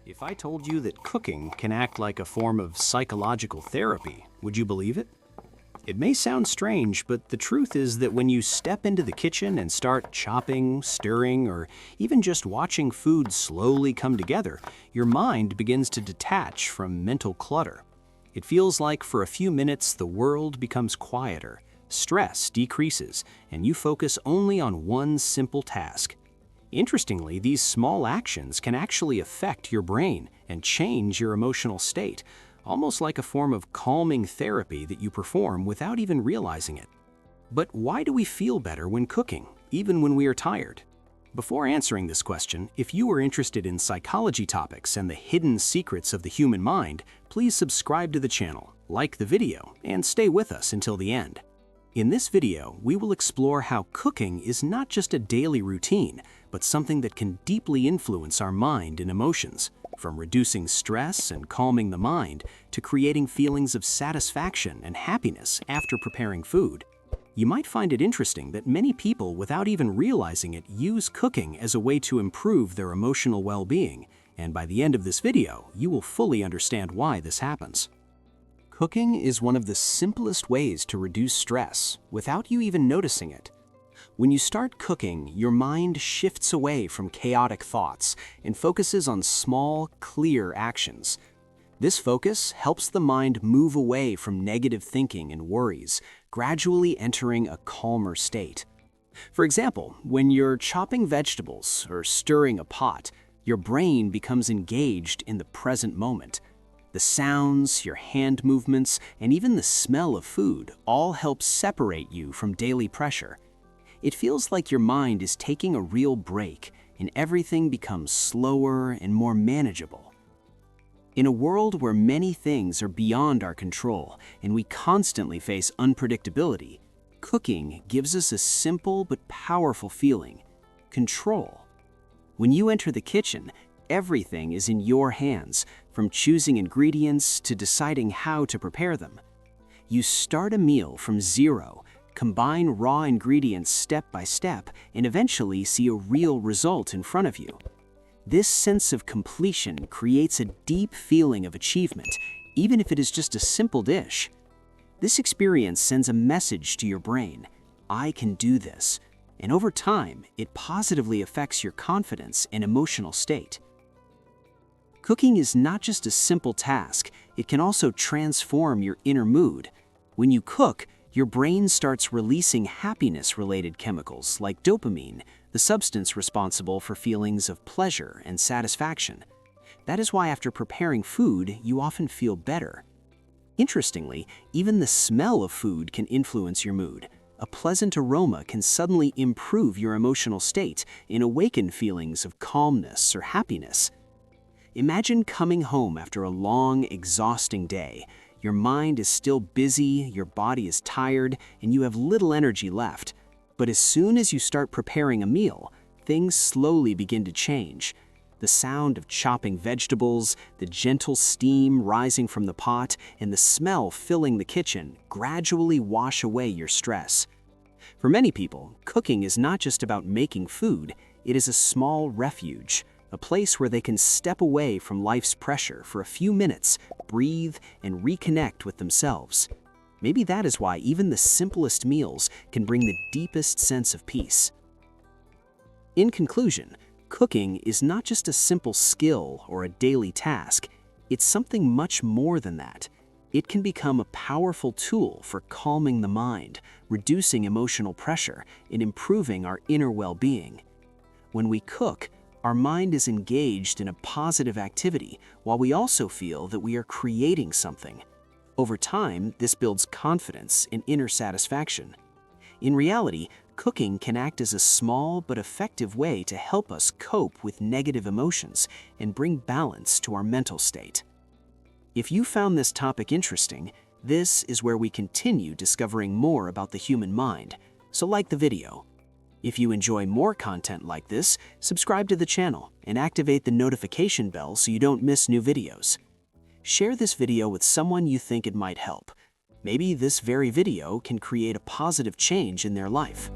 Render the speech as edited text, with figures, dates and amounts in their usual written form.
If I told you that cooking can act like a form of psychological therapy, would you believe it? It may sound strange, but the truth is that when you step into the kitchen and start chopping, stirring, or even just watching food slowly come together, your mind begins to detach from mental clutter. It feels like for a few minutes the world becomes quieter, stress decreases, and you focus only on one simple task. Interestingly, these small actions can actually affect your brain and change your emotional state, almost like a form of calming therapy that you perform without even realizing it. But why do we feel better when cooking, even when we are tired? Before answering this question, if you are interested in psychology topics and the hidden secrets of the human mind, please subscribe to the channel, like the video, and stay with us until the end. In this video, we will explore how cooking is not just a daily routine, but something that can deeply influence our mind and emotions, from reducing stress and calming the mind to creating feelings of satisfaction and happiness after preparing food. You might find it interesting that many people, without even realizing it, use cooking as a way to improve their emotional well-being, and by the end of this video, you will fully understand why this happens. Cooking is one of the simplest ways to reduce stress without you even noticing it. When you start cooking, your mind shifts away from chaotic thoughts and focuses on small, clear actions. This focus helps the mind move away from negative thinking and worries, gradually entering a calmer state. For example, when you're chopping vegetables or stirring a pot, your brain becomes engaged in the present moment. The sounds, your hand movements, and even the smell of food all help separate you from daily pressure. It feels like your mind is taking a real break and everything becomes slower and more manageable. In a world where many things are beyond our control and we constantly face unpredictability, cooking gives us a simple but powerful feeling: control. When you enter the kitchen, everything is in your hands, from choosing ingredients to deciding how to prepare them. You start a meal from zero, combine raw ingredients step by step, and eventually see a real result in front of you. This sense of completion creates a deep feeling of achievement, even if it is just a simple dish. This experience sends a message to your brain: I can do this, and over time, it positively affects your confidence and emotional state. Cooking is not just a simple task, it can also transform your inner mood. When you cook, your brain starts releasing happiness-related chemicals like dopamine, the substance responsible for feelings of pleasure and satisfaction. That is why after preparing food, you often feel better. Interestingly, even the smell of food can influence your mood. A pleasant aroma can suddenly improve your emotional state and awaken feelings of calmness or happiness. Imagine coming home after a long, exhausting day. Your mind is still busy, your body is tired, and you have little energy left. But as soon as you start preparing a meal, things slowly begin to change. The sound of chopping vegetables, the gentle steam rising from the pot, and the smell filling the kitchen gradually wash away your stress. For many people, cooking is not just about making food, it is a small refuge. A place where they can step away from life's pressure for a few minutes, breathe, and reconnect with themselves. Maybe that is why even the simplest meals can bring the deepest sense of peace. In conclusion, cooking is not just a simple skill or a daily task. It's something much more than that. It can become a powerful tool for calming the mind, reducing emotional pressure, and improving our inner well-being. When we cook, our mind is engaged in a positive activity, while we also feel that we are creating something. Over time, this builds confidence and inner satisfaction. In reality, cooking can act as a small but effective way to help us cope with negative emotions and bring balance to our mental state. If you found this topic interesting, this is where we continue discovering more about the human mind, so like the video. If you enjoy more content like this, subscribe to the channel and activate the notification bell so you don't miss new videos. Share this video with someone you think it might help. Maybe this very video can create a positive change in their life.